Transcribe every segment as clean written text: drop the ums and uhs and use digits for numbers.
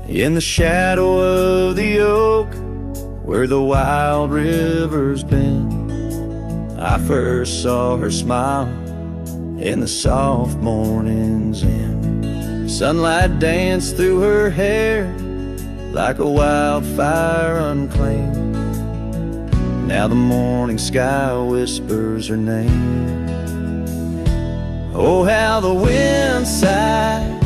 In the shadow of the oak, where the wild river's been, I first saw her smile in the soft morning's end. Sunlight danced through her hair like a wildfire unclaimed. Now the morning sky whispers her name. Oh, how the wind sighed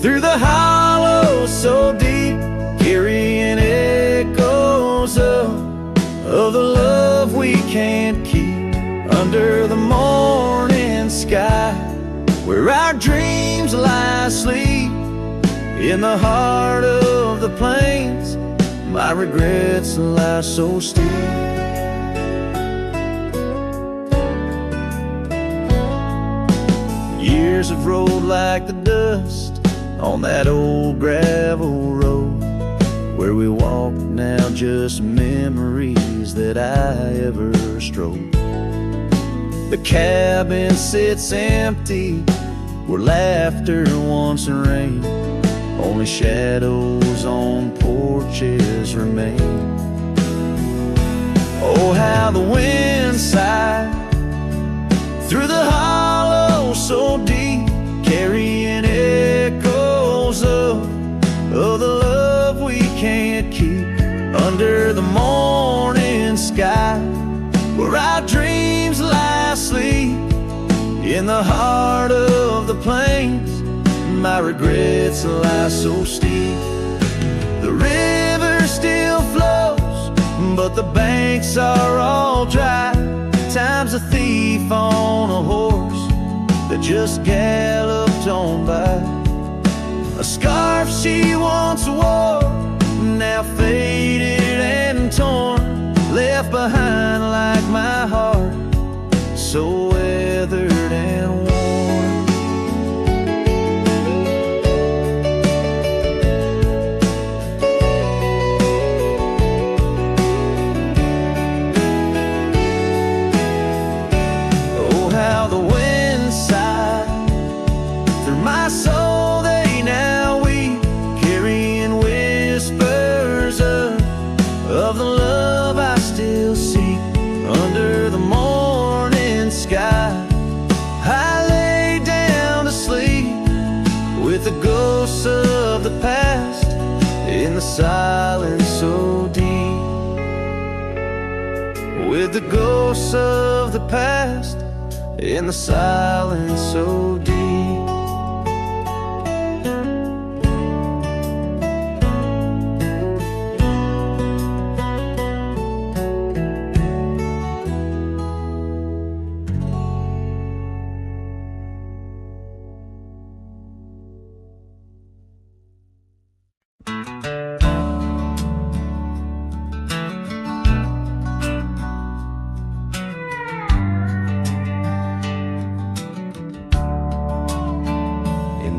through the hollow so deep, carrying echoes of the love we can't keep. Under the morning sky, where our dreams lie asleep, in the heart of the plains, my regrets lie so steep. Years have rolled like the dust on that old gravel road, where we walk now just memories that I ever strode. The cabin sits empty where laughter once rained, only shadows on porches remain. Oh, how the wind sighed through the hollow so deep, carrying echoes of the love we can't keep. Under the morning sky, where our dreams lie asleep, in the heart of the plains, my regrets lie so steep. The river still flows, but the banks are all dry. Time's a thief on a horse that just galloped on by. A scarf she once wore, now faded and torn, left behind like my heart, so weathered and worn. Oh, how the wind sighed through my soul, they now weep, carrying whispers of the love I still seek. Under the morning sky, I lay down to sleep, with the ghosts of the past in the silence so deep. With the ghosts of the past in the silence so deep.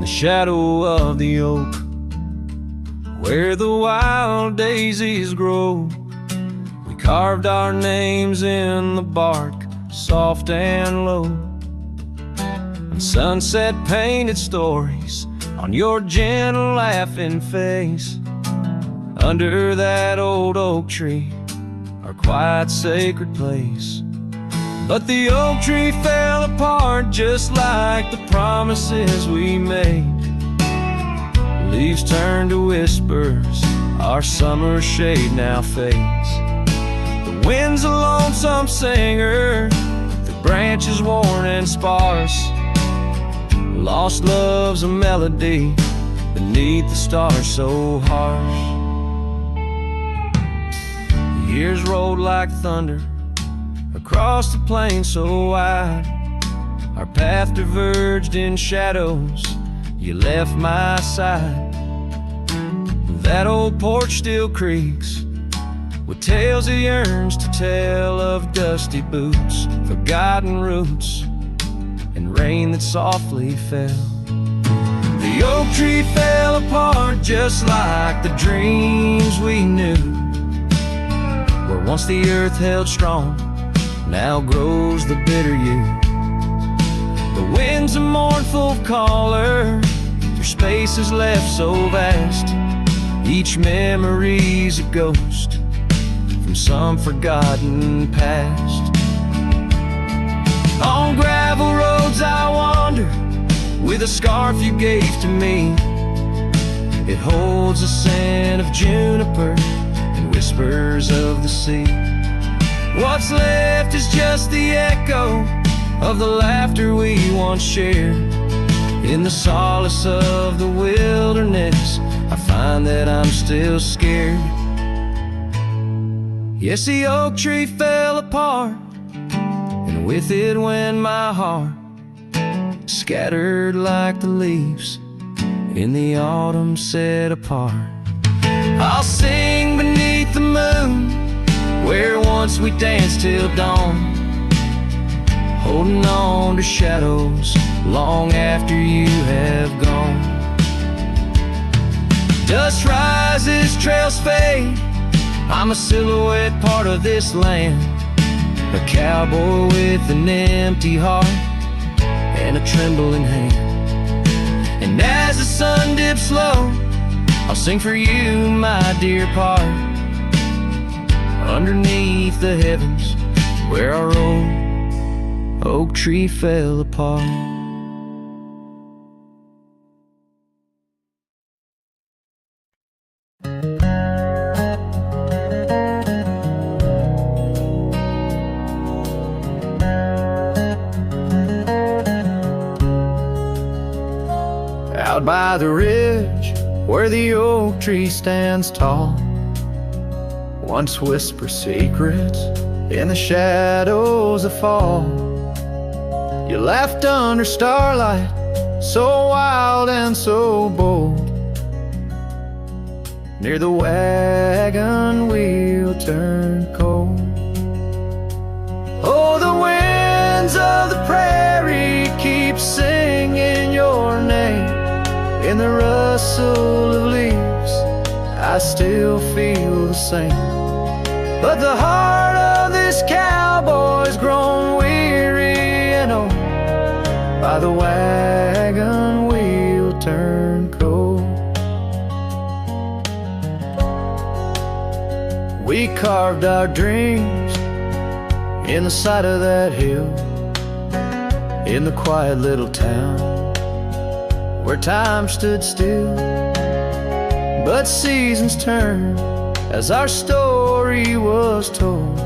Shadow of the oak, where the wild daisies grow, we carved our names in the bark, soft and low. And sunset painted stories on your gentle laughing face. Under that old oak tree, our quiet sacred place. But the oak tree fell apart just like the promises we made. Leaves turn to whispers, our summer shade now fades. The wind's a lonesome singer, the branches worn and sparse. Lost love's a melody beneath the stars so harsh. The years rolled like thunder across the plain so wide. Our path diverged in shadows, you left my side. That old porch still creaks with tales it yearns to tell, of dusty boots, forgotten roots, and rain that softly fell. The oak tree fell apart just like the dreams we knew, where once the earth held strong, now grows the bitter yew. The wind's a mournful caller through spaces left so vast. Each memory's a ghost from some forgotten past. On gravel roads I wander with a scarf you gave to me. It holds a scent of juniper and whispers of the sea. What's left is just the echo of the laughter we once shared. In the solace of the wilderness, I find that I'm still scared. Yes, the oak tree fell apart, and with it went my heart, scattered like the leaves in the autumn set apart. I'll sing beneath the moon, where once we danced till dawn, holding on to shadows long after you have gone. Dust rises, trails fade, I'm a silhouette, part of this land, a cowboy with an empty heart and a trembling hand. And as the sun dips low, I'll sing for you, my dear part, underneath the heavens where our old oak tree fell apart. Out by the ridge where the oak tree stands tall, once whisper secrets in the shadows of fall. You laughed under starlight, so wild and so bold. Near the wagon wheel turned cold. Oh, the winds of the prairie keep singing your name. In the rustle of leaves, I still feel the same. But the heart of this cowboy's grown weary and old by the wagon wheel turned cold. We carved our dreams in the side of that hill, in the quiet little town where time stood still. But seasons turned as our story was told.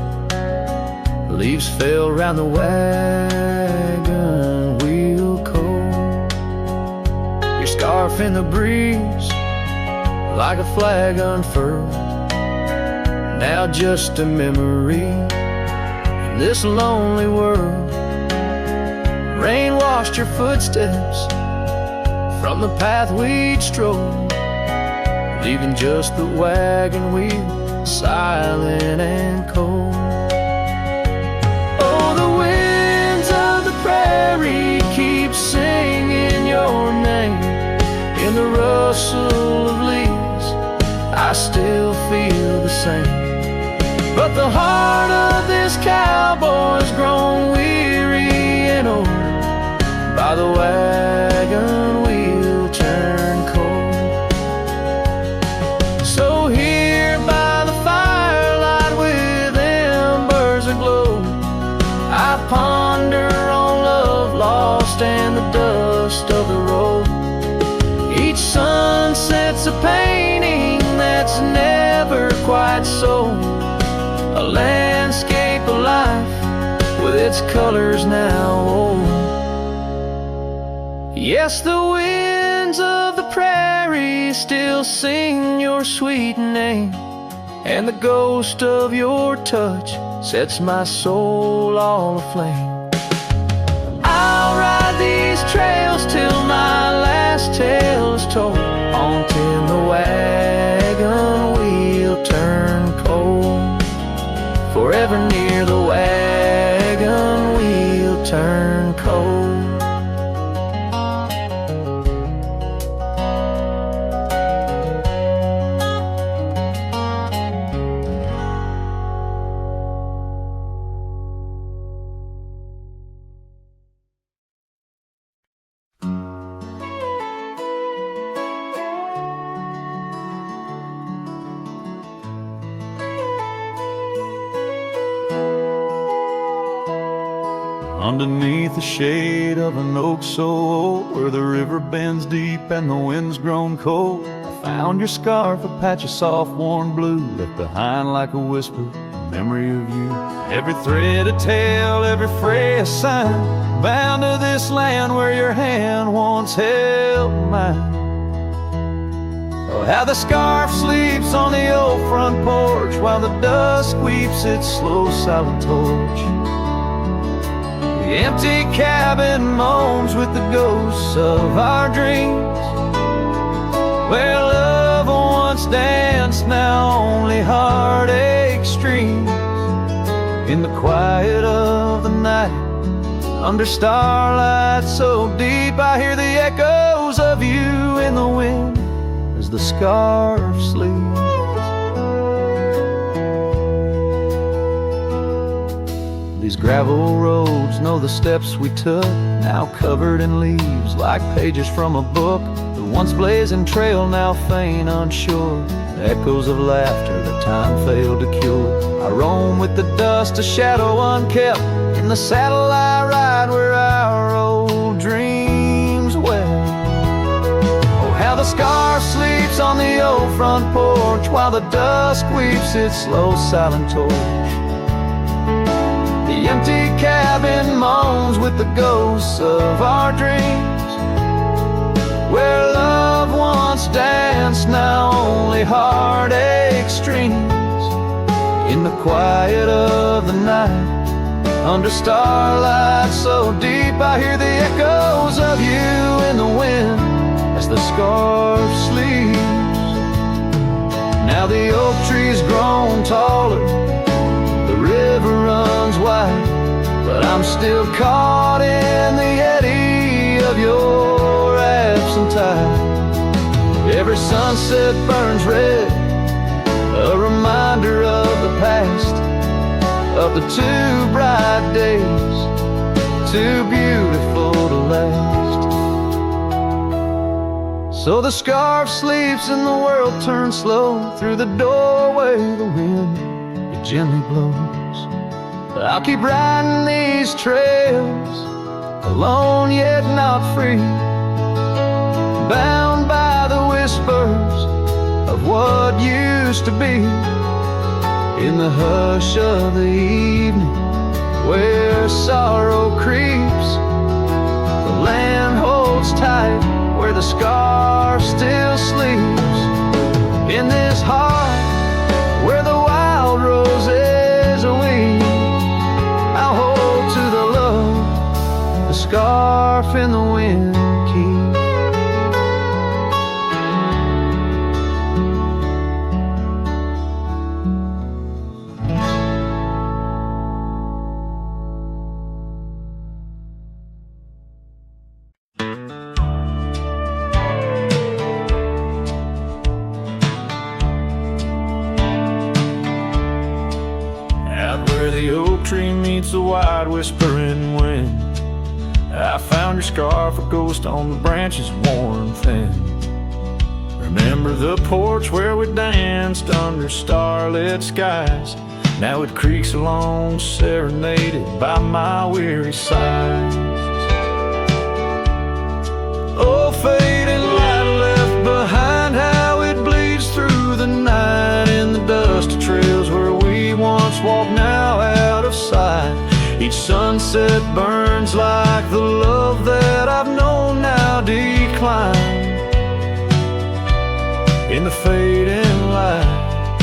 Leaves fell round the wagon wheel cold. Your scarf in the breeze like a flag unfurled, now just a memory in this lonely world. Rain washed your footsteps from the path we'd strolled, leaving just the wagon wheel silent and cold. Oh, the winds of the prairie keep singing your name. In the rustle of leaves, I still feel the same. But the heart of this cowboy's grown weary and old by the wagon wheel turned cold. So here by the firelight with embers aglow, I ponder on love lost and the dust of the road. Each sunset's a painting that's never quite sold, a landscape of life with its colors now old. Yes, the winds of the prairie still sing your sweet name, and the ghost of your touch sets my soul all aflame. I'll ride these trails till my last tale is told, haunting the wagon wheel turned cold. Forever near the wagon wheel turned cold. underneath the shade of an oak so old, where the river bends deep and the wind's grown cold. I found your scarf, a patch of soft warm blue, left behind like a whisper, a memory of you. Every thread a tale, every fray a sign, bound to this land where your hand once held mine. Oh, how the scarf sleeps on the old front porch, while the dusk weeps its slow silent torch. The empty cabin moans with the ghosts of our dreams, where love once danced, now only heartache streams. In the quiet of the night, under starlight so deep, I hear the echoes of you in the wind as the scarf sleeps. These gravel roads know the steps we took, now covered in leaves like pages from a book. The once blazing trail now faint unsure, echoes of laughter that time failed to cure. I roam with the dust, a shadow unkept, in the saddle I ride where our old dreams wept. Oh, how the scarf sleeps on the old front porch, while the dusk weeps its slow silent torch. The empty cabin moans with the ghosts of our dreams, where love once danced, now only heartache streams. In the quiet of the night, under starlight so deep, I hear the echoes of you in the wind as the scarf sleeps. Now the oak tree's grown taller, the river runs wide, but I'm still caught in the eddy of your absent tide. Every sunset burns red, a reminder of the past, of the two bright days, too beautiful to last. So the scarf sleeps and the world turns slow, through the doorway the wind, it gently blows. I'll keep riding these trails, alone yet not free, bound by the whispers of what used to be. In the hush of the evening, where sorrow creeps, the land holds tight where the scarf still sleeps. In this heart where the wild roses weep, I'll hold to the love the scarf in the wind keeps. The wide whispering wind, I found your scarf, a ghost on the branches worn thin. Remember the porch where we danced under starlit skies, now it creaks along, serenaded by my weary sighs. Oh, fading light left behind, how it bleeds through the night in the dusty trails where we once walked, now out of sight. Each sunset burns like the love that I've known now decline. In the fading light,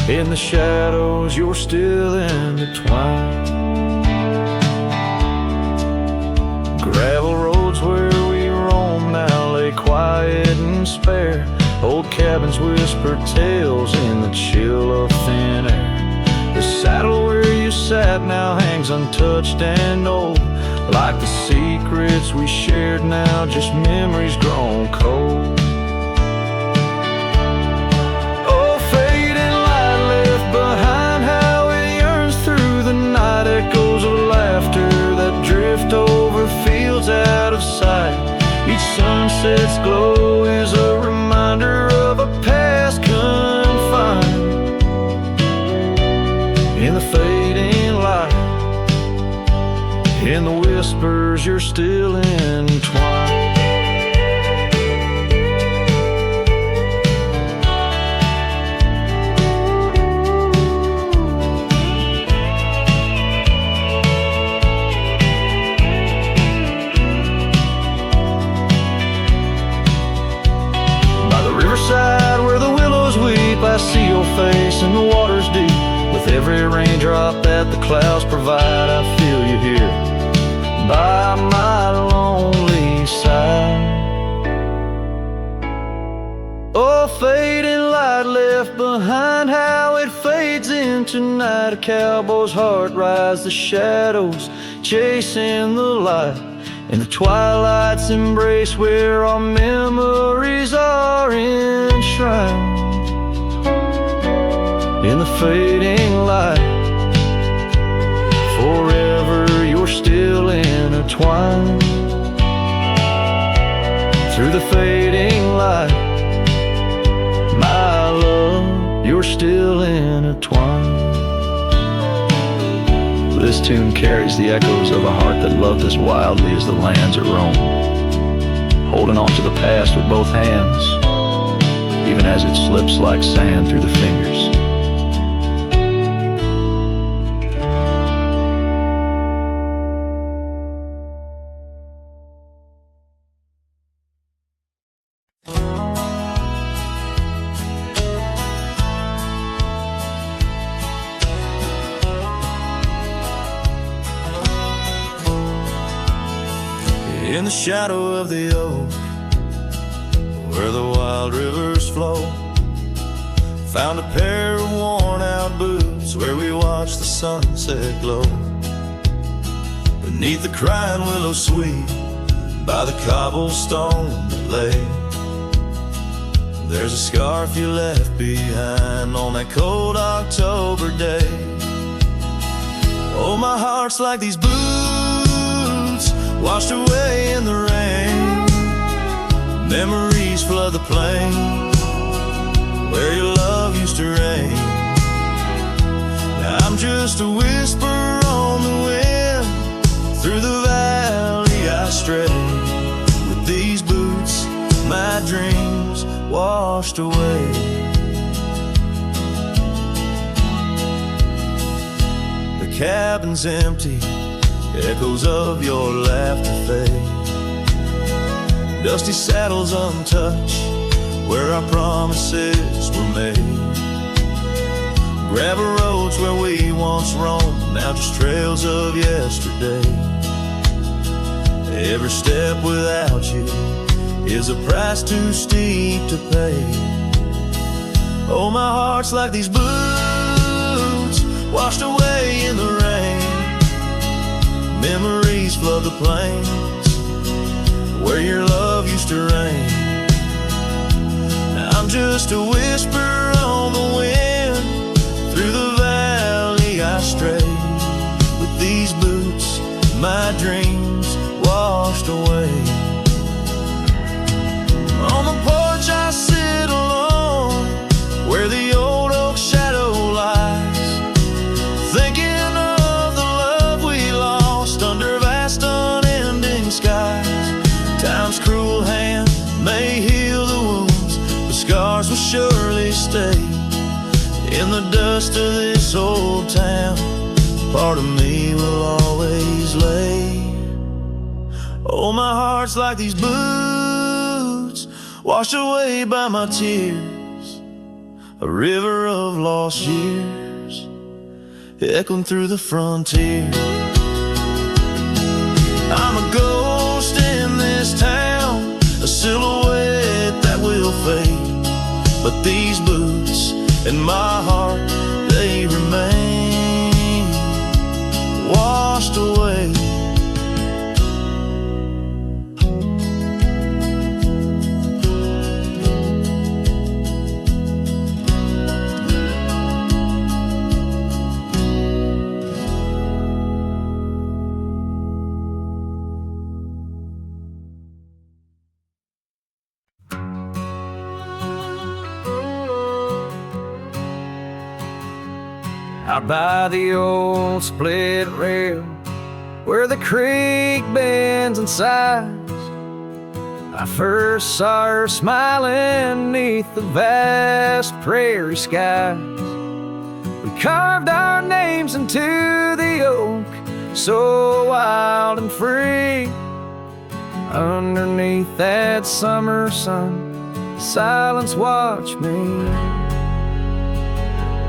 in the shadows, you're still intertwined. Gravel roads where we roam now lay quiet and spare, old cabins whisper tales in the chill of thin air. The saddle where you sat now hangs untouched and old, like the secrets we shared now, just memories grown cold. Oh, fading light left behind, how it yearns through the night, echoes of laughter that drift over fields out of sight. Each sunset's glow is a reminder of a past confined. In the fading light, In the whispers, you're still entwined. I see your face in the waters deep. With every raindrop that the clouds provide, I feel you here by my lonely side. Oh, fading light left behind, how it fades into night. A cowboy's heart rides the shadows, chasing the light. In the twilight's embrace where our memories are enshrined. In the fading light, forever you're still intertwined. Through the fading light, my love, you're still intertwined. This tune carries the echoes of a heart that loved as wildly as the lands it roamed, holding on to the past with both hands, even as it slips like sand through the fingers. In the shadow of the oak, where the wild rivers flow, found a pair of worn-out boots where we watched the sunset glow. Beneath the crying willow sweet, by the cobblestone that lay, there's a scarf you left behind on that cold October day. Oh, my heart's like these boots washed away in the rain. Memories flood the plain where your love used to reign. Now I'm just a whisper on the wind. Through the valley I stray. With these boots, my dreams washed away. The cabin's empty, echoes of your laughter fade. Dusty saddles untouched, where our promises were made. Gravel roads where we once roamed, now just trails of yesterday. Every step without you is a price too steep to pay. Oh, my heart's like these boots washed away in the rain. Memories flood the plains where your love used to reign. Now I'm just a whisper on the wind. Through the valley I stray. With these boots, my dreams washed away. On the porch I sit alone, where the old oak shadow lies, thinking of the love we lost under vast unending skies. Time's cruel hand may heal the wounds, but scars will surely stay. In the dust of this old town, part of me will always lay. Oh, my heart's like these boots washed away by my tears, a river of lost years echoing through the frontier. I'm a ghost in this town, a silhouette that will fade, but these boots in my heart, they remain washed away. Out by the old split rail, where the creek bends and sighs. I first saw her smiling neath the vast prairie skies. We carved our names into the oak, so wild and free. Underneath that summer sun, silence watched me.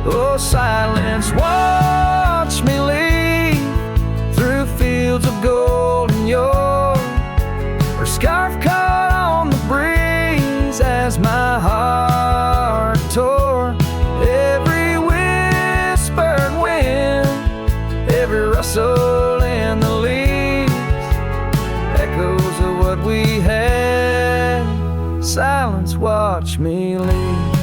Oh, silence watch me leave through fields of golden yore. Her scarf caught on the breeze as my heart tore. Every whispered wind, every rustle in the leaves, echoes of what we had. Silence watched me leave.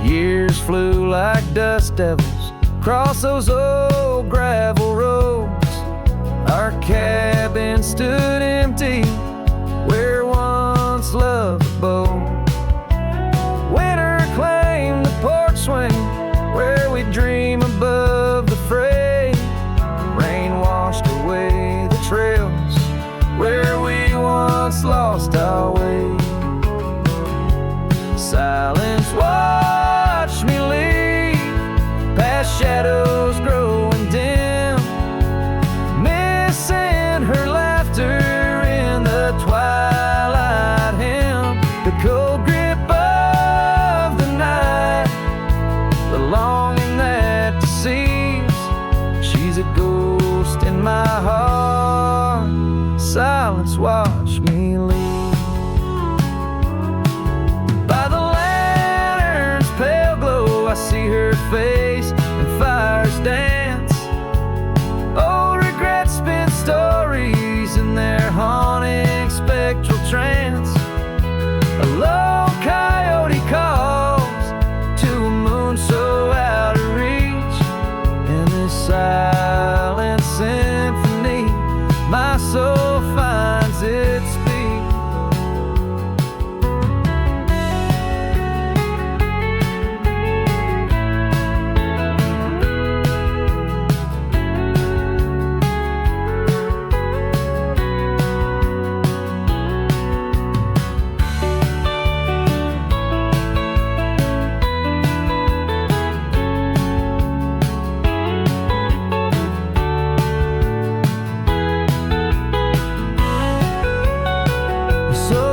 Years flew like dust devils across those old gravel roads. Our cabin stood empty where once love abode. Winter claimed the porch swing where we dream above the fray. Rain washed away the trails where we once lost our way. Silence watched me leave past shadows growing dim, missing her laughter in the twilight hymn. The cold grip of the night, the longing that deceives. She's a ghost in my heart. Silence watched me leave. By the lantern's pale glow, I see her face and fires dance. Old regrets spin stories in their haunting spectral trance. A lone coyote calls to a moon so out of reach. In this silent symphony, my soul finds its speech.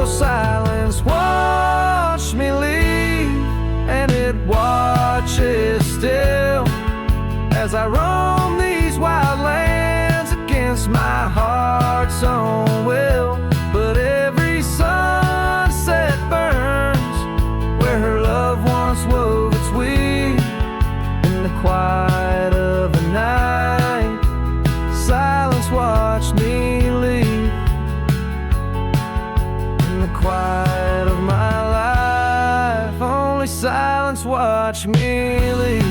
Silence watched me leave, and it watches still as I roam these wild lands against my heart's own will. But every sunset burns where her love once wove its weave. In the quiet of the night, silence watched me leave. Quiet of my life, only silence watch me leave.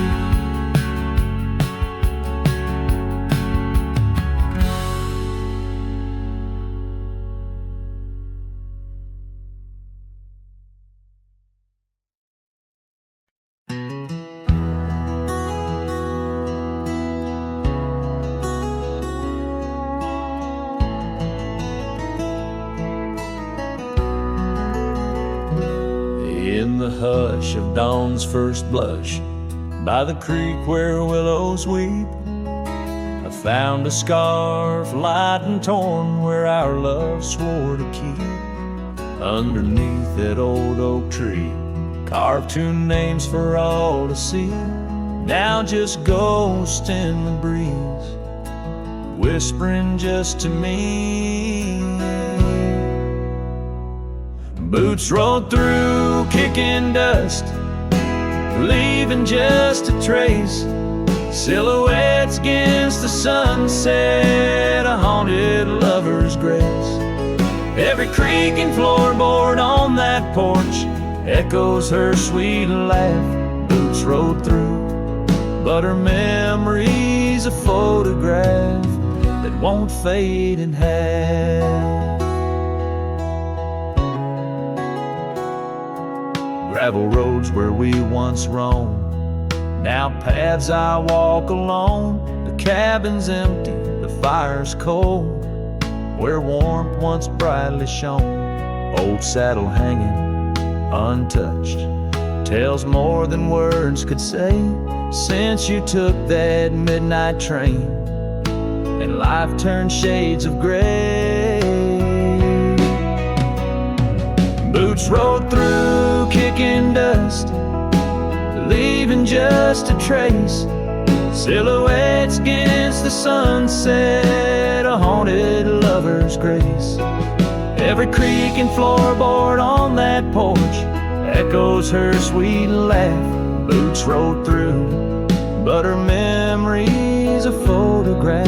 In the hush of dawn's first blush, by the creek where willows weep, I found a scarf light and torn where our love swore to keep. Underneath that old oak tree, carved two names for all to see. Now just ghosts in the breeze, whispering just to me. Boots rolled through, kicking dust, leaving just a trace. Silhouettes against the sunset, a haunted lover's grace. Every creaking floorboard on that porch echoes her sweet laugh. Boots rolled through, but her memory's a photograph that won't fade in half. Gravel roads where we once roamed, now paths I walk alone. The cabin's empty, the fire's cold, where warmth once brightly shone. Old saddle hanging untouched tells more than words could say. Since you took that midnight train and life turned shades of gray, boots rode through kicking dust, leaving just a trace. Silhouettes against the sunset, a haunted lover's grace. Every creak and floorboard on that porch echoes her sweet laugh. Boots rode through, but her memory's a photograph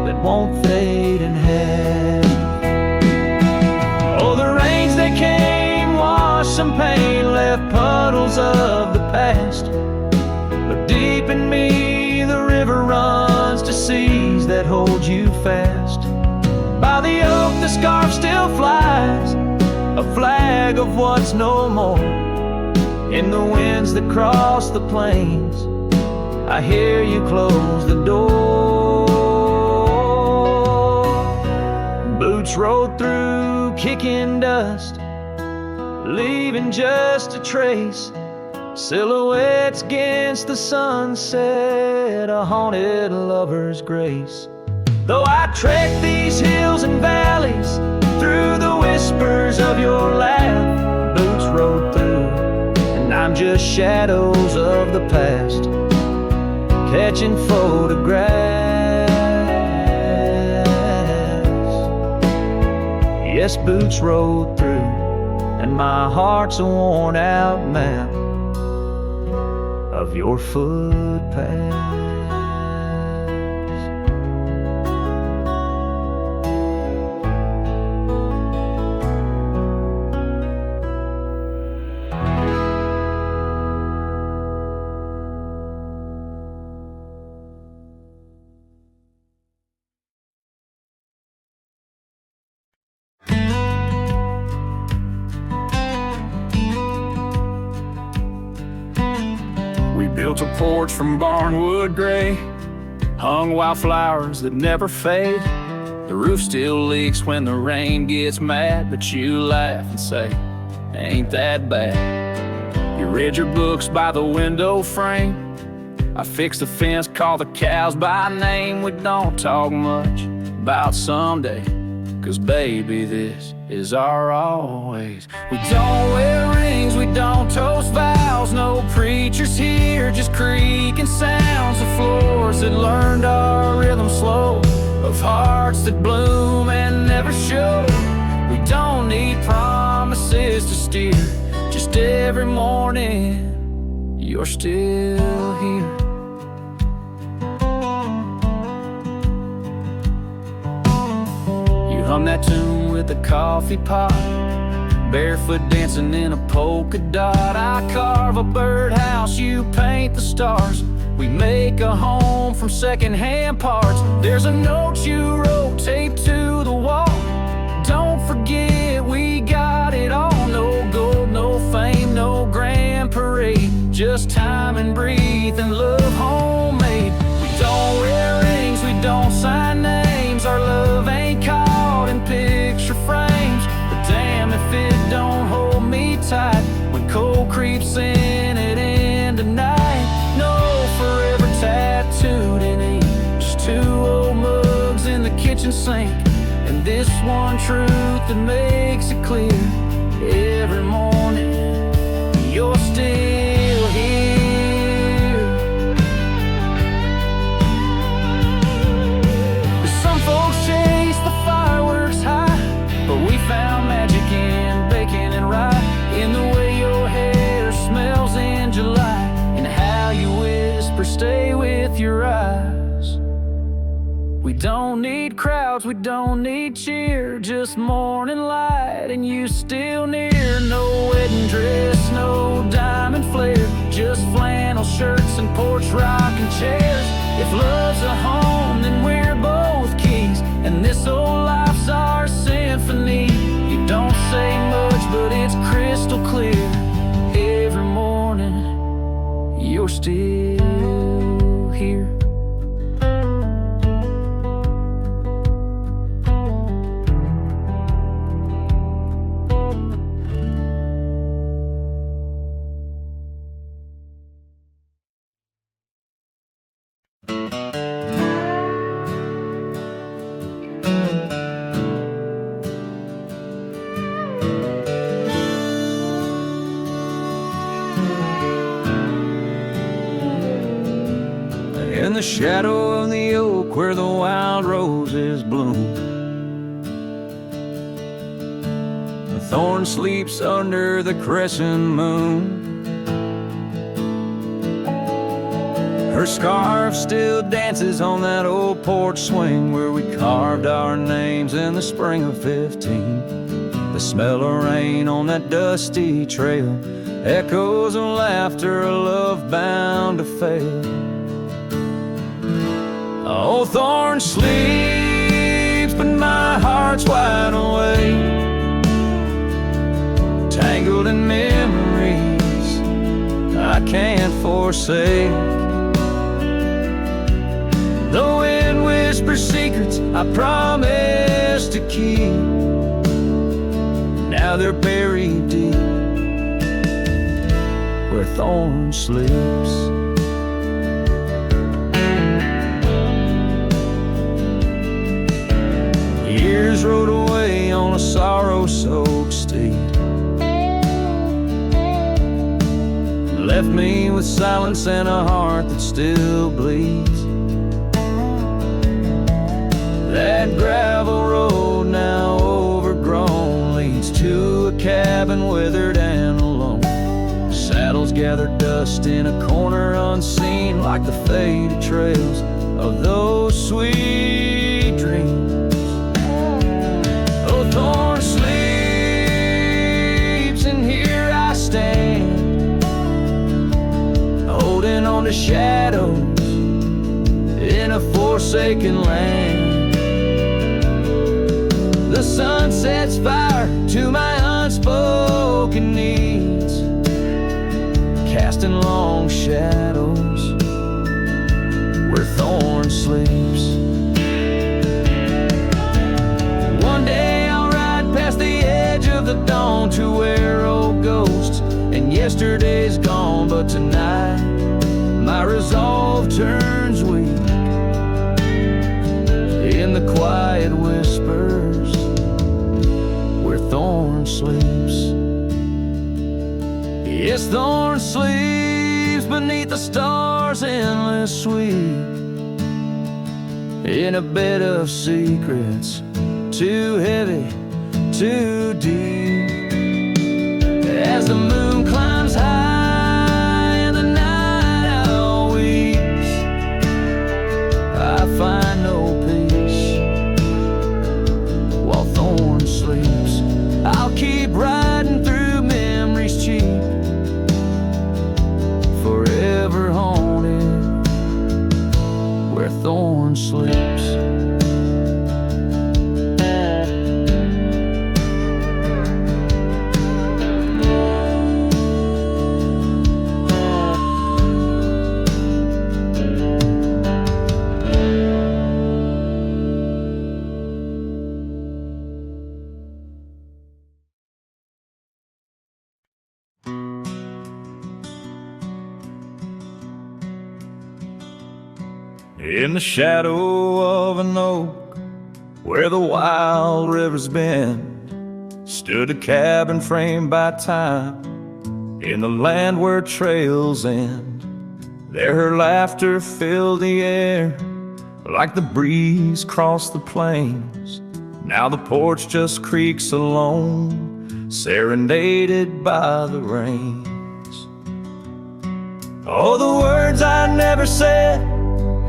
that won't fade in half. Oh, the rains that came washed some pain, left puddles of the past. But deep in me, the river runs to seas that hold you fast. By the oak, the scarf still flies, a flag of what's no more. In the winds that cross the plains, I hear you close the door. Boots rode through kicking dust, leaving just a trace. Silhouettes against the sunset, a haunted lover's grace. Though I trek these hills and valleys, through the whispers of your laugh, boots rode through, and I'm just shadows of the past, catching photographs. Yes, boots rode through, and my heart's a worn out map of your footpaths. Built a porch from barnwood gray, hung wildflowers that never fade. The roof still leaks when the rain gets mad, but you laugh and say, ain't that bad. You read your books by the window frame. I fixed the fence, call the cows by name. We don't talk much about someday, 'cause baby, this is our always. We don't wear rings, we don't toast vows. No preachers here, just creaking sounds of floors that learned our rhythm slow, of hearts that bloom and never show. We don't need promises to steer, just every morning you're still here. You hum that tune with the coffee pot, barefoot dancing in a polka dot. I carve a birdhouse, you paint the stars. We make a home from secondhand parts. There's a note you wrote taped to the wall. Don't forget we got it all. No gold, no fame, no grand parade, just time and breathe and love homemade. We don't wear rings, we don't sign names. Our love ain't caught in picture frames. But damn if it don't hold me tight when cold creeps in at end of night. No forever tattooed in ink, just two old mugs in the kitchen sink, and this one truth that makes it clear every morning you're still here. Some folks chase the fireworks high, but we found magic in bacon and rye, in the way your hair smells in July, and how you whisper stay with your eyes. We don't need crowds, we don't need cheer, just morning light and you still near. No wedding dress, no diamond flare, just flannel shirts and porch rocking chairs. If love's a home, then we're both keys, and this old life's our symphony. You don't say much, but it's crystal clear. Every morning, you're still here. the shadow of the oak where the wild roses bloom. The thorn sleeps under the crescent moon. Her scarf still dances on that old porch swing where we carved our names in the spring of 15. The smell of rain on that dusty trail, echoes of laughter, a love bound to fail. Old thorn sleeps, but my heart's wide awake, tangled in memories I can't forsake. The wind whispers secrets I promised to keep. Now they're buried deep where thorn sleeps. Years rode away on a sorrow-soaked steed, left me with silence and a heart that still bleeds. That gravel road, now overgrown, leads to a cabin withered and alone. Saddles gather dust in a corner unseen, like the faded trails of those sweet dreams. Oh, thorn sleeps, and here I stand, holding on to shadows in a forsaken land. The sun sets fire to my unspoken needs, casting long shadows where thorn sleeps. One day I'll ride past the edge of the dawn to where old ghosts and yesterday's gone. But tonight my resolve turns weak in the quiet whispers where thorn sleeps. Yes, thorn sleeps beneath the stars' endless sweep, in a bed of secrets too heavy, too deep. As the moon climbs high and the night owl weeps, I find no peace while thorn sleeps. I'll keep riding through memories cheap, forever haunted where thorn sleeps. In the shadow of an oak where the wild rivers bend, stood a cabin framed by time in the land where trails end. There her laughter filled the air like the breeze crossed the plains. Now the porch just creaks alone, serenaded by the rains. Oh, the words I never said,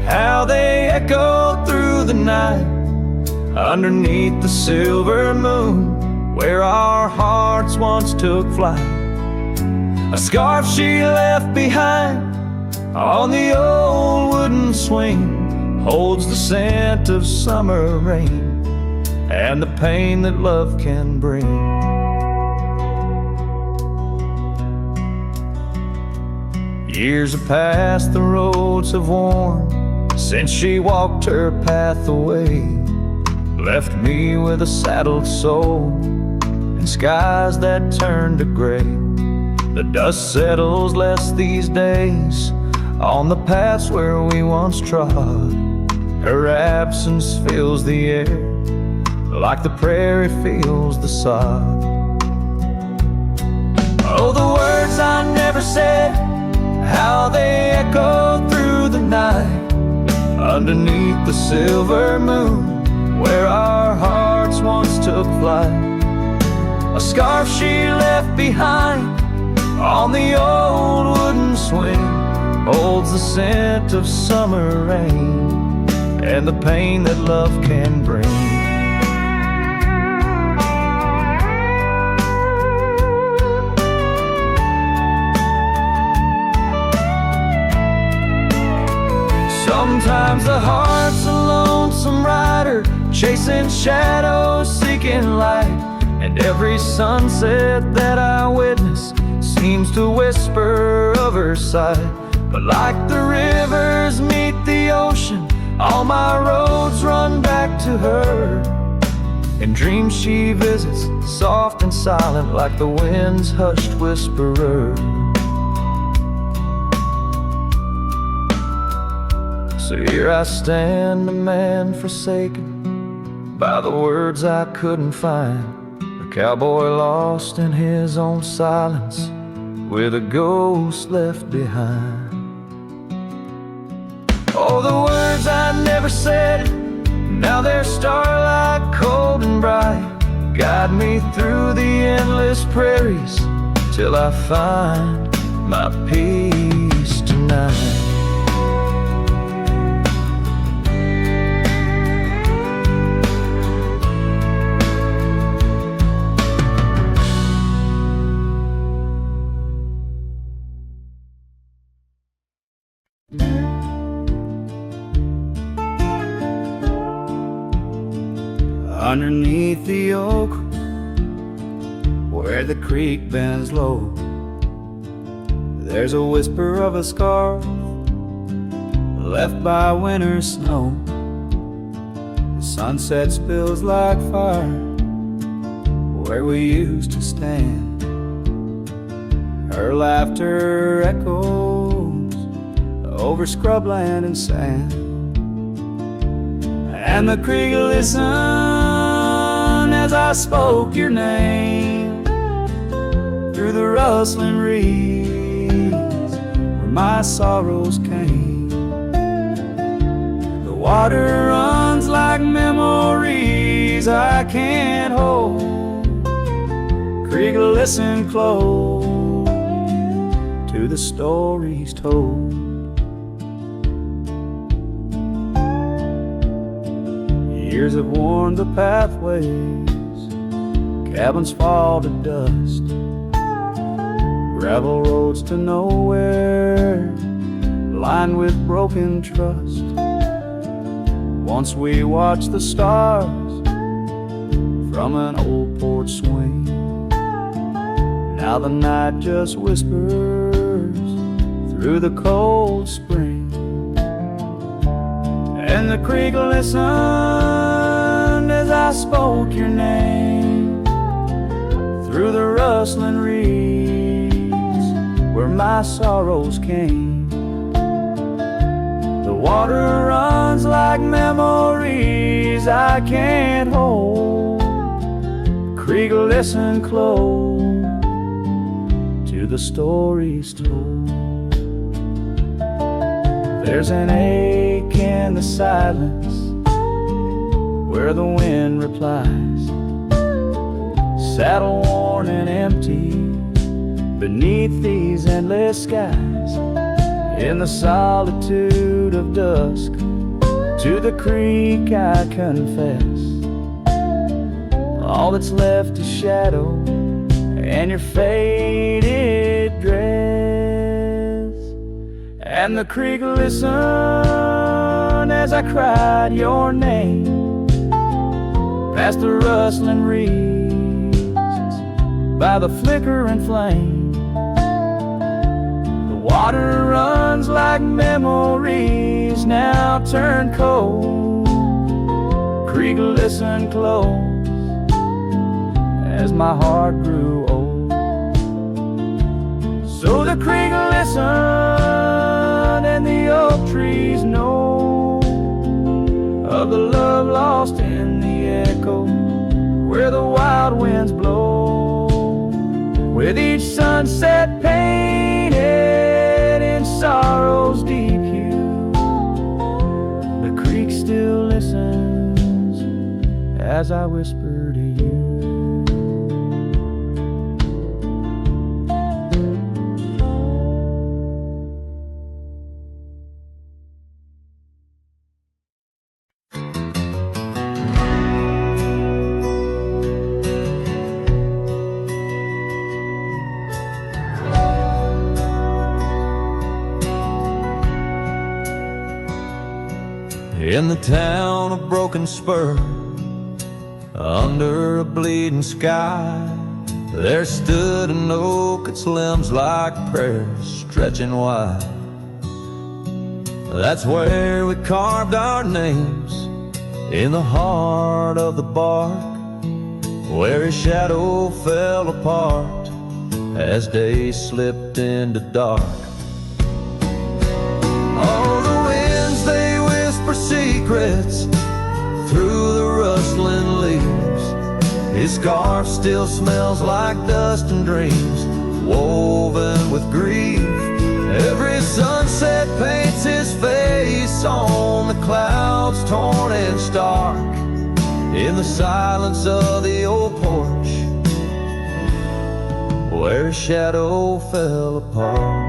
how they echoed through the night, underneath the silver moon, where our hearts once took flight. A scarf she left behind on the old wooden swing holds the scent of summer rain and the pain that love can bring. Years have passed, the roads have worn since she walked her path away, left me with a saddled soul and skies that turn to gray. The dust settles less these days on the paths where we once trod. Her absence fills the air like the prairie feels the sod. Oh, the words I never said, how they echoed through the night, underneath the silver moon, where our hearts once took flight. A scarf she left behind on the old wooden swing holds the scent of summer rain and the pain that love can bring. Sometimes the heart's a lonesome rider, chasing shadows, seeking light. And every sunset that I witness seems to whisper of her sight. But like the rivers meet the ocean, all my roads run back to her. In dreams she visits, soft and silent, like the wind's hushed whisperer. So here I stand, a man forsaken by the words I couldn't find, a cowboy lost in his own silence, with a ghost left behind. Oh, the words I never said, now they're starlight, cold and bright, guide me through the endless prairies till I find my peace tonight. Underneath the oak, where the creek bends low, there's a whisper of a scar left by winter snow. The sunset spills like fire where we used to stand. Her laughter echoes over scrubland and sand, and the creek listened as I spoke your name through the rustling reeds where my sorrows came. The water runs like memories I can't hold. Creek, listen close to the stories told. Years have worn the pathways, cabins fall to dust, gravel roads to nowhere, lined with broken trust. Once we watched the stars from an old porch swing, now the night just whispers through the cold spring. And the creek listened as I spoke your name through the rustling reeds where my sorrows came. The water runs like memories I can't hold. Creek, listen close to the stories told. There's an ache in the silence where the wind replies, saddle worn and empty beneath these endless skies. In the solitude of dusk, to the creek I confess, all that's left is shadow and your faded dress. And the creek listened as I cried your name past the rustling reeds by the flickering flame. The water runs like memories now turned cold. Creek, listen close as my heart grew old. So the creek listened and the oak trees know of the love lost in the echo where the wild winds blow, with each sunset painted in sorrow's deep hue as I whisper to you. In the town of Broken Spur, under a bleeding sky, there stood an oak, its limbs like prayers stretching wide. That's where we carved our names, in the heart of the bark, where his shadow fell apart as day slipped into dark. Oh, the winds, they whisper secrets through the rustling leaves. His scarf still smells like dust and dreams, woven with grief. Every sunset paints his face on the clouds, torn and stark, in the silence of the old porch, where his shadow fell apart.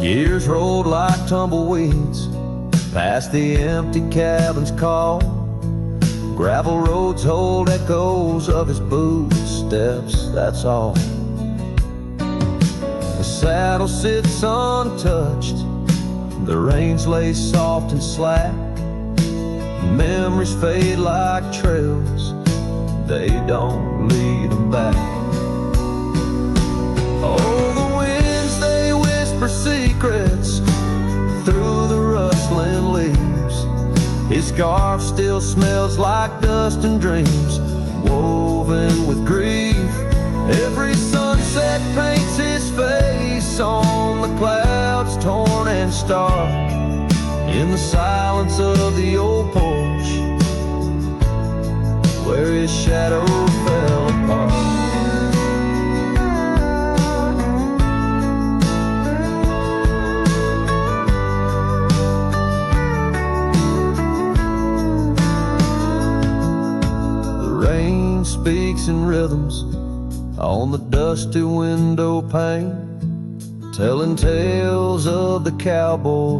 Years rolled like tumbleweeds past the empty cabin's call. Gravel roads hold echoes of his footsteps, that's all. The saddle sits untouched, the reins lay soft and slack. Memories fade like trails, they don't lead them back. Oh, the winds, they whisper secrets through the rustling leaves. His scarf still smells like dust and dreams, woven with grief. Every sunset paints his face on the clouds, torn and stark, in the silence of the old porch, where his shadow fell apart. Speaks in rhythms on the dusty window pane, telling tales of the cowboy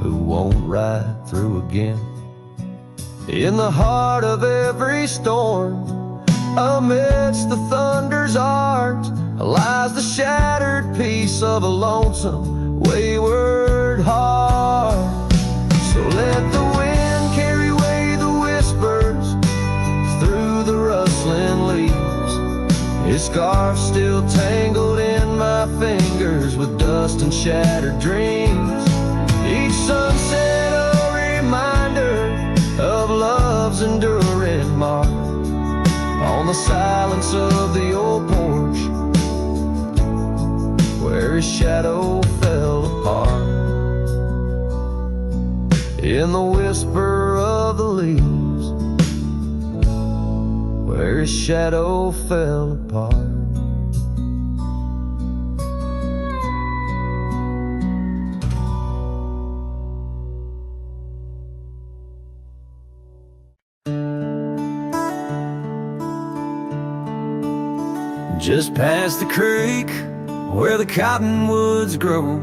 who won't ride through again. In the heart of every storm, amidst the thunder's art, lies the shattered piece of a lonesome, wayward heart. So let the wind carry away the whispers through the rustling leaves. His scarf still tangled in my fingers with dust and shattered dreams. Each sunset a reminder of love's enduring mark on the silence of the old porch, where his shadow fell apart. In the whisper of the leaves, where his shadow fell apart. Just past the creek where the cottonwoods grow,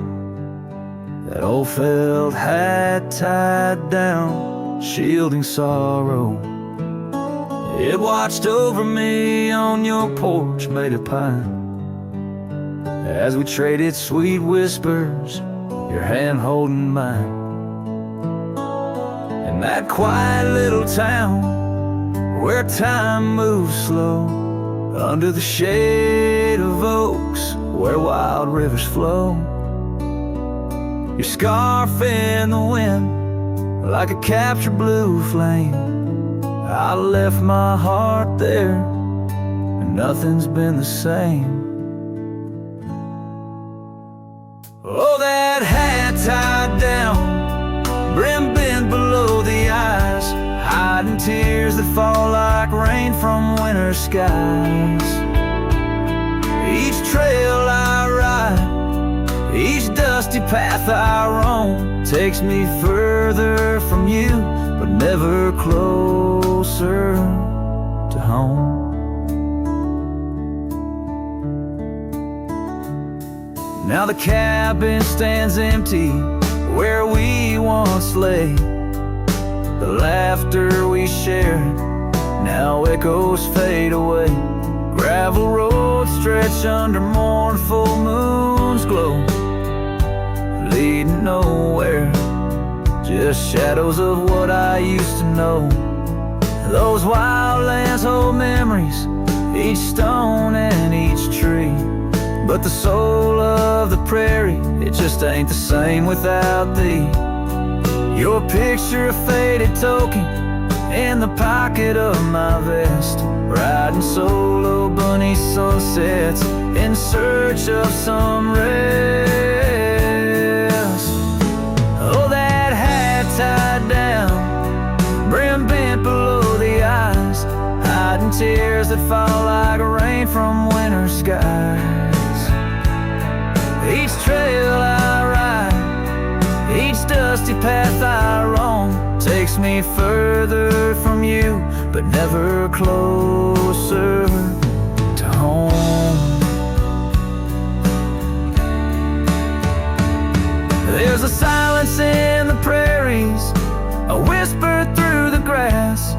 that old felt hat tied down, shielding sorrow. It watched over me on your porch made of pine, as we traded sweet whispers, your hand holding mine. In that quiet little town where time moves slow, under the shade of oaks where wild rivers flow, your scarf in the wind like a captured blue flame. I left my heart there, and nothing's been the same. Oh, that hat tied down, brim bent below the eyes, hiding tears that fall like rain from winter skies. Each trail I ride, each dusty dusty path I roam takes me further from you, but never closer to home. Now the cabin stands empty where we once lay. The laughter we shared now echoes fade away. Gravel roads stretch under mournful moon's glow, leading nowhere, just shadows of what I used to know. Those wild lands hold memories, each stone and each tree, but the soul of the prairie, it just ain't the same without thee. Your picture, a faded token in the pocket of my vest, riding solo bunny sunsets in search of some rest. Oh, that hat tied down, brim bent below the eyes, hiding tears that fall like rain from winter skies. Each trail I ride, each dusty path I roam takes me further from you, but never closer to home. There's a silence in the prairies, a whisper through the grass,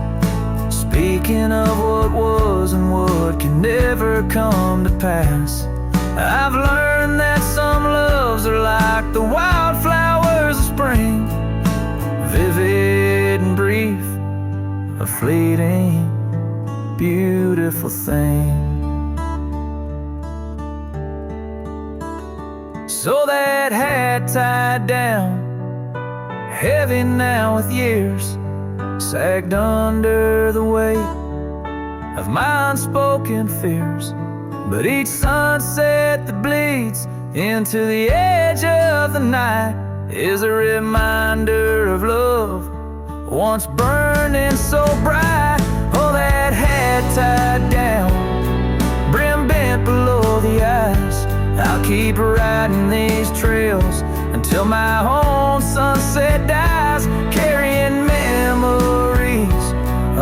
speaking of what was and what can never come to pass. I've learned that some loves are like the wildflowers of spring, vivid and brief, a fleeting, beautiful thing. So that hat tied down, heavy now with years, sagged under the weight of my unspoken fears. But each sunset that bleeds into the edge of the night is a reminder of love once burning so bright. Oh, that hat tied down, brim bent below the eyes, I'll keep riding these trails until my own sunset dies, carrying memories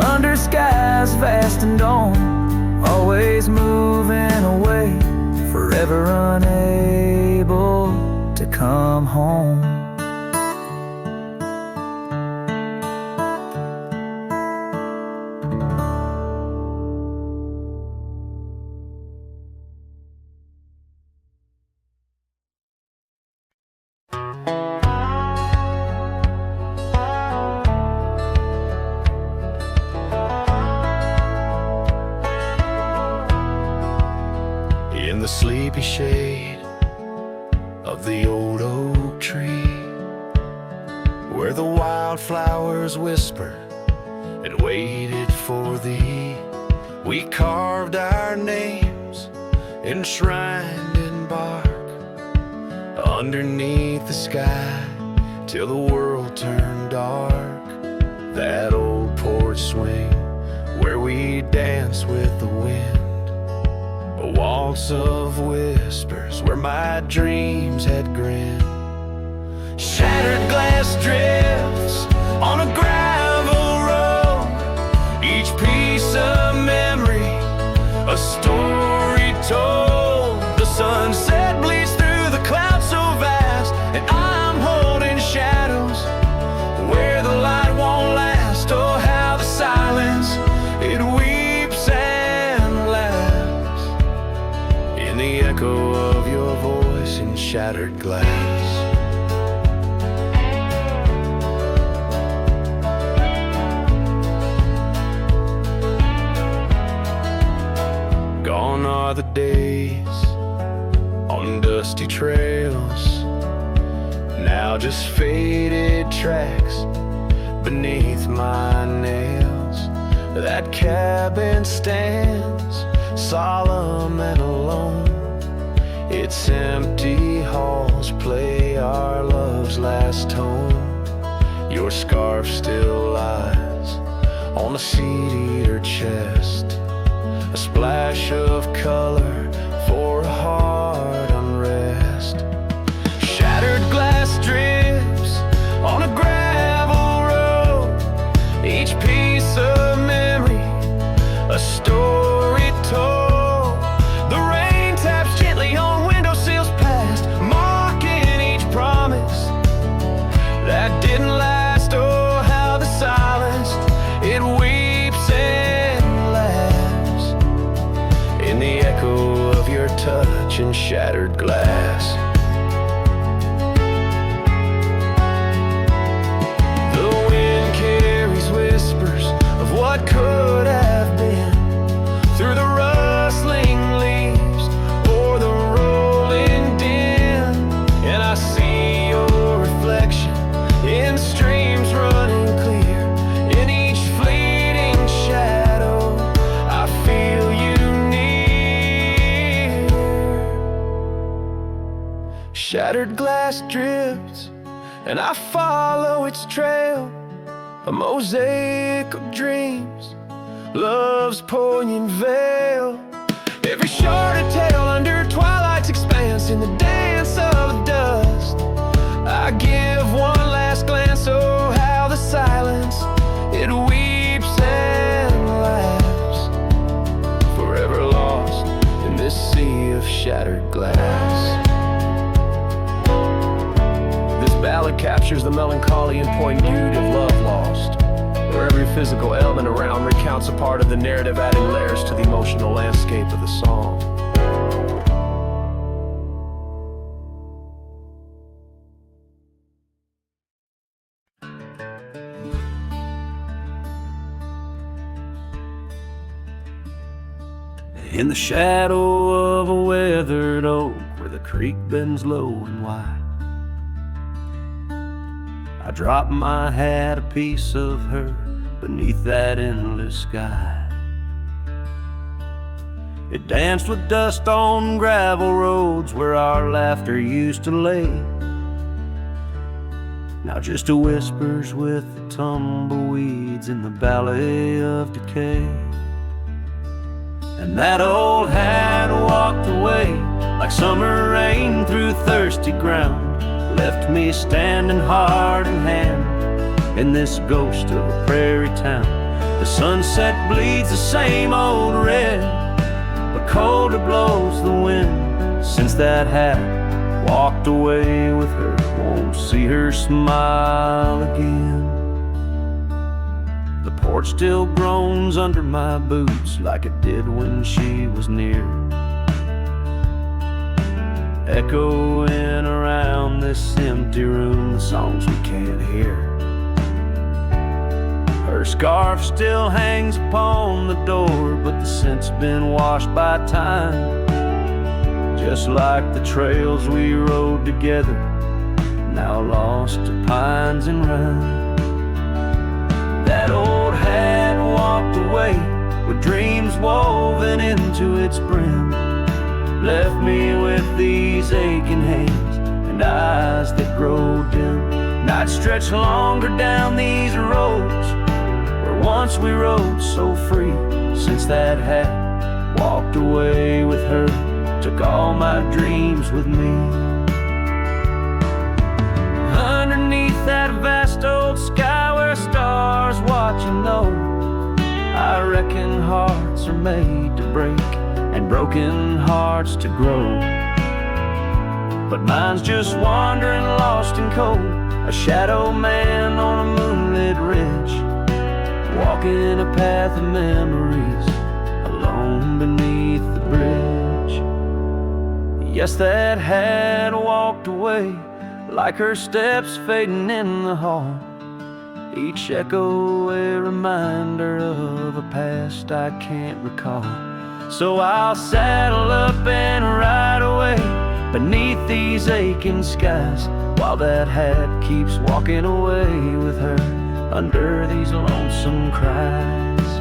under skies vast and dawn, always moving away, forever unable to come home. In the sleepy shade of the old oak tree, where the wildflowers whisper and waited for thee, we carved our names enshrined in bark underneath the sky till the world turned dark. That old porch swing where we dance with the wind, a waltz of whispers where my dreams had grinned. Shattered glass drifts on a gravel road, each piece of memory a story told. The sunset bleeds through the clouds so vast, and I'm holding shadows where the light won't last. Oh, how the silence, it weeps and laughs in the echo of your voice in shattered glass. Gone are the days on dusty trails, now just faded tracks beneath my nails. That cabin stands solemn and alone, its empty halls play our love's last tone. Your scarf still lies on the seed-eater chest, a splash of color for a heart unrest. Shattered piece of memory, a story told. The rain taps gently on windowsills past, mocking each promise that didn't last. Oh, how the silence, it weeps and laughs in the echo of your touch and shattered glass. The wind carries whispers of what could have been through the rustling leaves or the rolling din, and I see your reflection in streams running clear. In each fleeting shadow, I feel you near. Shattered glass drifts, and I follow its trail, a mosaic of dreams, love's poignant veil. Every sharded tale under twilight's expanse, in the dance of dust, I give one last glance. Oh, how the silence, it weeps and laughs, forever lost in this sea of shattered glass. This ballad captures the melancholy and poignitude of love lost, where every physical element around recounts a part of the narrative, adding layers to the emotional landscape of the song. In the shadow of a weathered oak, where the creek bends low and wide, I drop my hat, a piece of her, beneath that endless sky. It danced with dust on gravel roads where our laughter used to lay. Now just a whispers with the tumbleweeds in the valley of decay. And that old hat walked away like summer rain through thirsty ground, left me standing heart in hand in this ghost of a prairie town. The sunset bleeds the same old red, but colder blows the wind. Since that hat walked away with her, won't see her smile again. The porch still groans under my boots like it did when she was near, echoing around this empty room, the songs we can't hear. Her scarf still hangs upon the door, but the scent's been washed by time, just like the trails we rode together, now lost to pines and rime. That old hat walked away with dreams woven into its brim, left me with these aching hands and eyes that grow dim. Nights stretch longer down these roads where once we rode so free. Since that hat walked away with her, took all my dreams with me. Underneath that vast old sky where stars watch and know, I reckon hearts are made to break and broken hearts to grow. But mine's just wandering lost and cold, a shadow man on a moonlit ridge, walking a path of memories alone beneath the bridge. Yes, that hat walked away like her steps fading in the hall, each echo a reminder of a past I can't recall. So I'll saddle up and ride away beneath these aching skies, while that hat keeps walking away with her under these lonesome cries.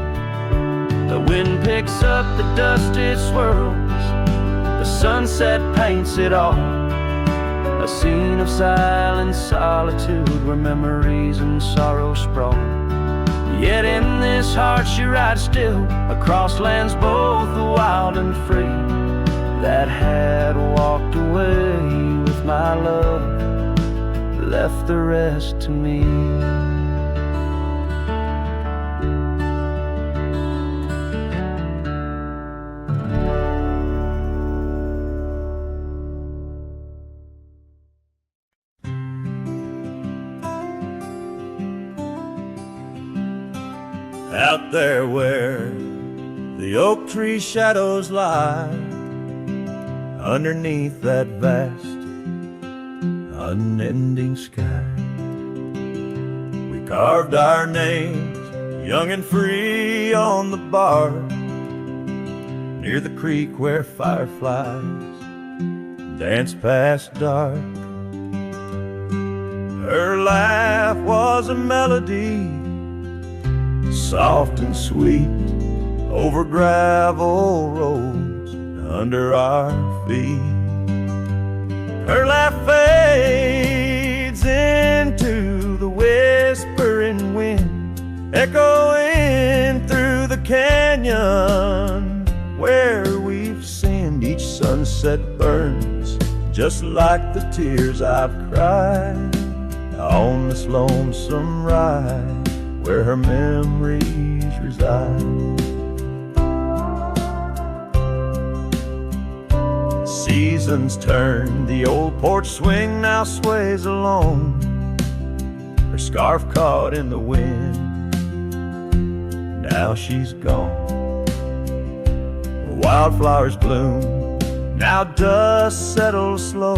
The wind picks up the dust it swirls, the sunset paints it all, a scene of silent solitude where memories and sorrow sprawl. Yet in this heart she rides still across lands both wild and free. That hat walked away with my love, left the rest to me. out there where the oak tree shadows lie, underneath that vast, unending sky. We carved our names, young and free, on the bar, near the creek where fireflies dance past dark. Her laugh was a melody, soft and sweet, over gravel roads under our feet. Her laugh fades into the whispering wind, echoing through the canyon where we've sinned. Each sunset burns just like the tears I've cried on this lonesome ride where her memories reside. Seasons turn, the old porch swing now sways alone, her scarf caught in the wind, now she's gone. Wildflowers bloom, now dust settles slow,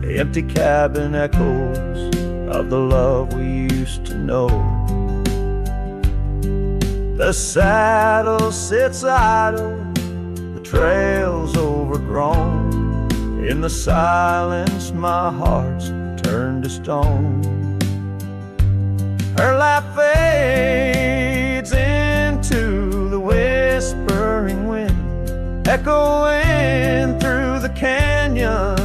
the empty cabin echoes of the love we used to know. The saddle sits idle, the trail's overgrown, in the silence my heart's turned to stone. Her laugh fades into the whispering wind, echoing through the canyons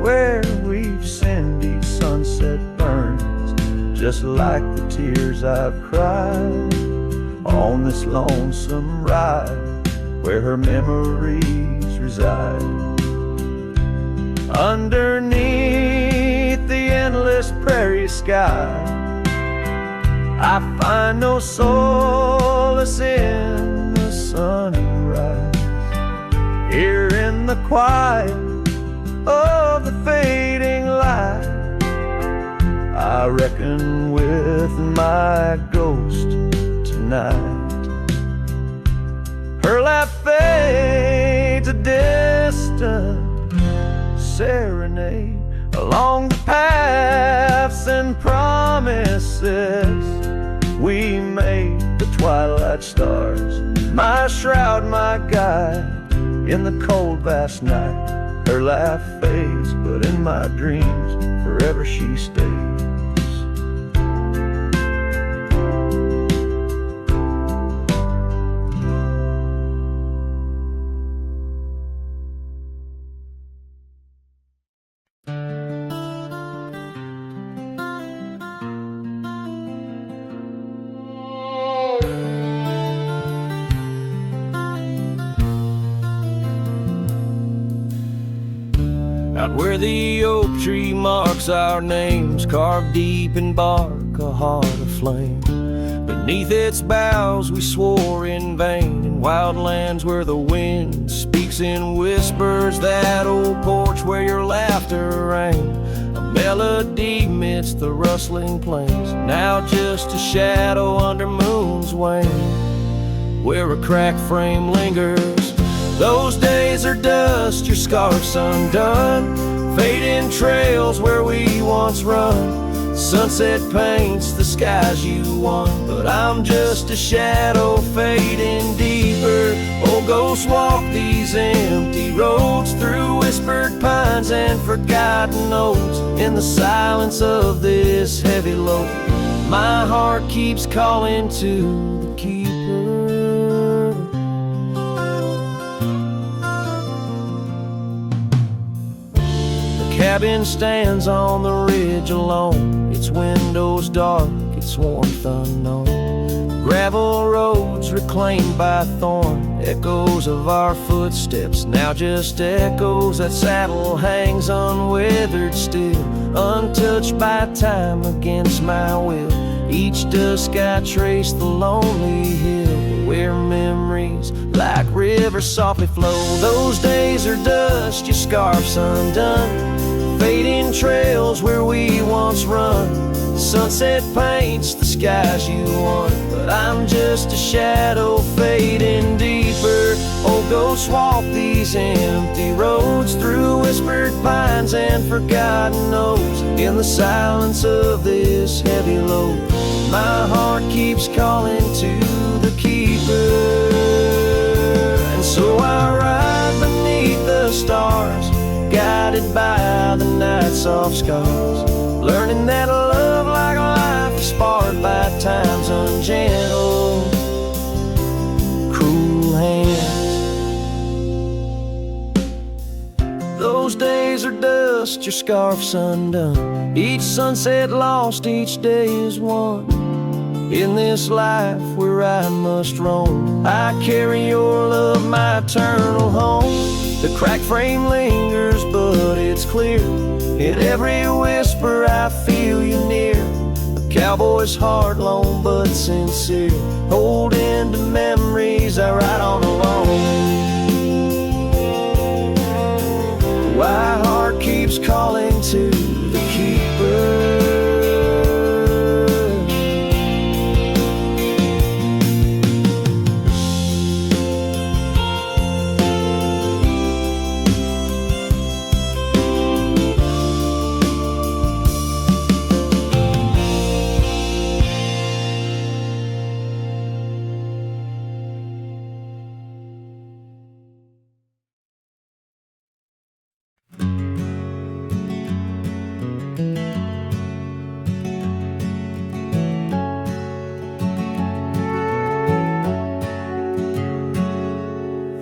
where we've sinned. Each sunset burns just like the tears I've cried on this lonesome ride where her memories reside. Underneath the endless prairie sky, I find no solace in the sunrise. Here in the quiet of the fading light, I reckon with my ghost tonight. Her laugh fades, a distant serenade along the paths and promises we made. The twilight stars, my shroud, my guide, in the cold vast night. Her laugh fades, but in my dreams forever she stays. Out where the oak tree marks our names, carved deep in bark, a heart aflame. Beneath its boughs we swore in vain, in wild lands where the wind speaks in whispers. That old porch where your laughter rang, a melody midst the rustling plains. Now just a shadow under moon's wane, where a cracked frame lingers. Those days are dust, your scarf's undone, fading trails where we once run. Sunset paints the skies you won, but I'm just a shadow fading deeper. Oh, ghosts walk these empty roads through whispered pines and forgotten oats. In the silence of this heavy load, my heart keeps calling to the keeper. Cabin stands on the ridge alone, its windows dark, its warmth unknown. Gravel roads reclaimed by thorn, echoes of our footsteps, now just echoes. That saddle hangs unwithered still, untouched by time against my will. Each dusk I trace the lonely hill where memories like rivers softly flow. Those days are dust, your scarf's undone, fading trails where we once run. Sunset paints the skies you want, but I'm just a shadow fading deeper. Oh, ghosts walk these empty roads through whispered pines and forgotten oaks. In the silence of this heavy load, my heart keeps calling to the keeper. And so I ride beneath the stars, guided by the night's soft scars, learning that a love like life is sparred by time's ungentle, cruel hands. Those days are dust, your scarf's undone. Each sunset lost, each day is one. In this life where I must roam, I carry your love, my eternal home. The cracked frame lingers, but it's clear. In every whisper I feel you near. A cowboy's heart, lone but sincere, holding to memories I ride on alone. My heart keeps calling to the keeper.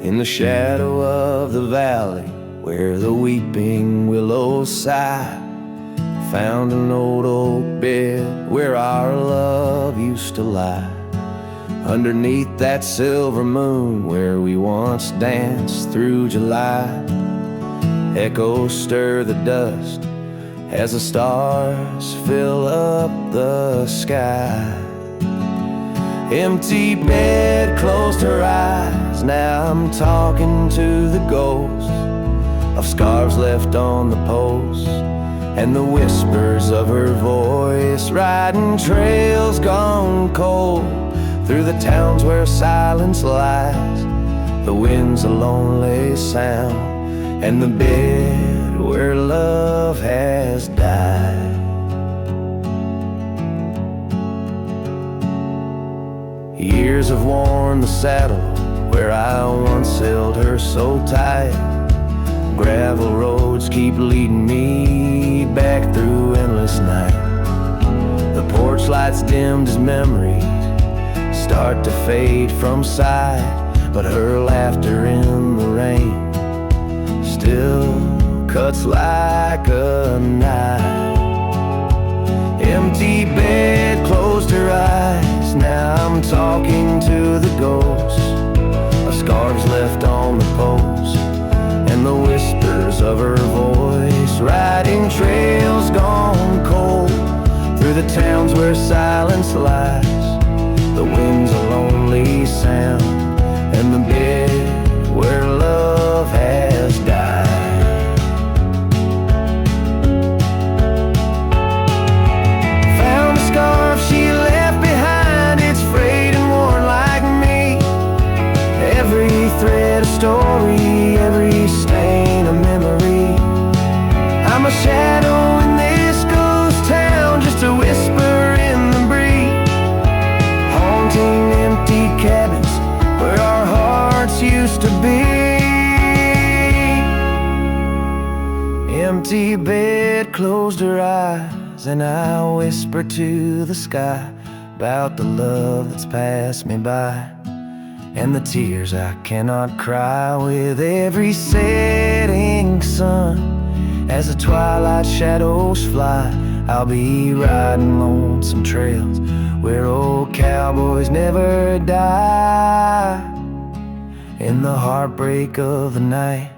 In the shadow of the valley where the weeping willows sigh, found an old oak bed where our love used to lie. Underneath that silver moon where we once danced through July, echoes stir the dust as the stars fill up the sky. Empty bed closed her eyes, now I'm talking to the ghosts of scarves left on the post, and the whispers of her voice riding trails gone cold through the towns where silence lies. The wind's a lonely sound, and the bed where love has died. Years have worn the saddle where I once held her so tight. Gravel roads keep leading me back through endless night. The porch lights dimmed as memories start to fade from sight, but her laughter in the rain still cuts like a knife. Empty bed closed her eyes, now I'm talking to the ghosts of scarves left on the post, and the whispers of her voice riding trails gone cold through the towns where silence lies. The wind's a lonely sound, and the bed where love has died. Found a scarf she left behind, it's frayed and worn like me. Every thread a story, every stain a memory. I'm a shadow in this ghost town, just a whisper in the breeze, haunting empty cabins where our hearts used to be. Empty bed closed her eyes, and I whisper to the sky about the love that's passed me by, and the tears I cannot cry with every setting sun. As the twilight shadows fly, I'll be riding lonesome trails where old cowboys never die. In the heartbreak of the night,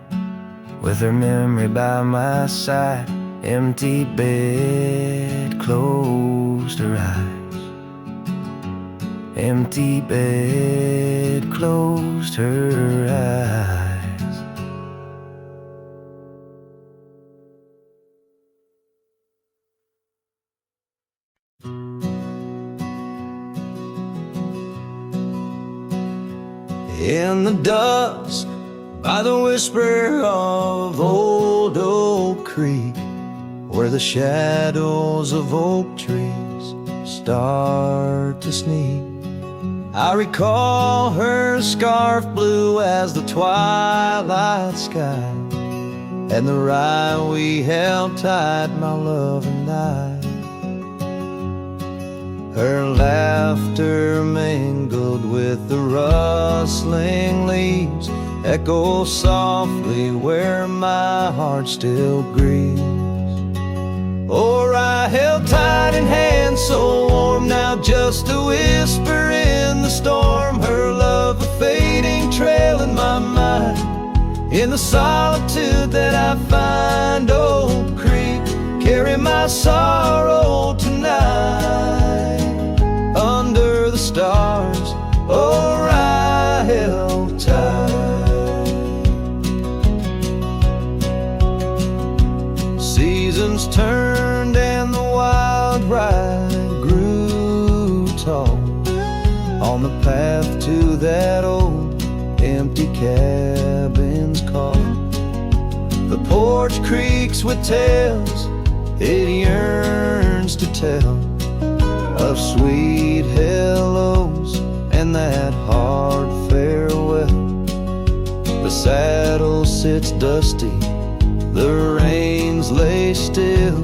with her memory by my side, empty bed closed her eyes. Empty bed closed her eyes. In the dusk, by the whisper of old Oak Creek, where the shadows of oak trees start to sneak, I recall her scarf blue as the twilight sky, and the rye we held tight, my love and I. Her laughter mingled with the rustling leaves, echo softly where my heart still grieves. Or I held tight in hands so warm, now just a whisper in the storm. Her love a fading trail in my mind, in the solitude that I find. Oak Creek, carry my sorrow tonight. Under the stars, or I held tight. Seasons turned and the wild ride grew tall on the path to that old empty cabin's call. The porch creaks with tales it yearns to tell, of sweet hellos and that hard farewell. The saddle sits dusty, the reins lay still.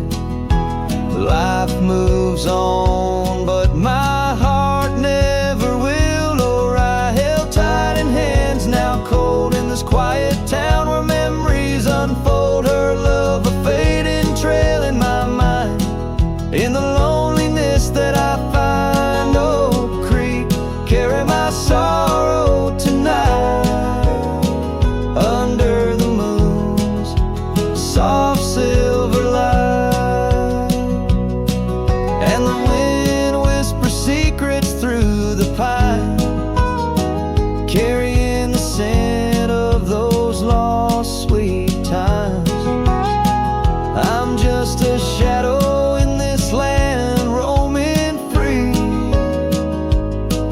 Life moves on, but my heart never will. Or I held tight in hands, now cold in this quiet town where memories unfold. Her love a fading trail in my mind, in the loneliness that I find. Oak Creek, carry my sorrow tonight. Under the moon's soft silver light, and the wind whispers secrets through the pines, carrying the scent of those lost sweet times. I'm just a shadow in this land, roaming free,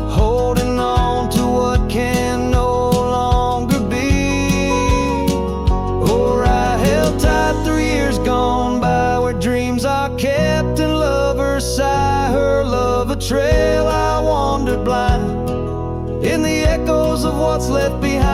holding on to what can no longer be. Or I held tight 3 years gone by, where dreams are kept and lovers sigh. Her love a trail I wandered blind, in the echoes of what's left behind.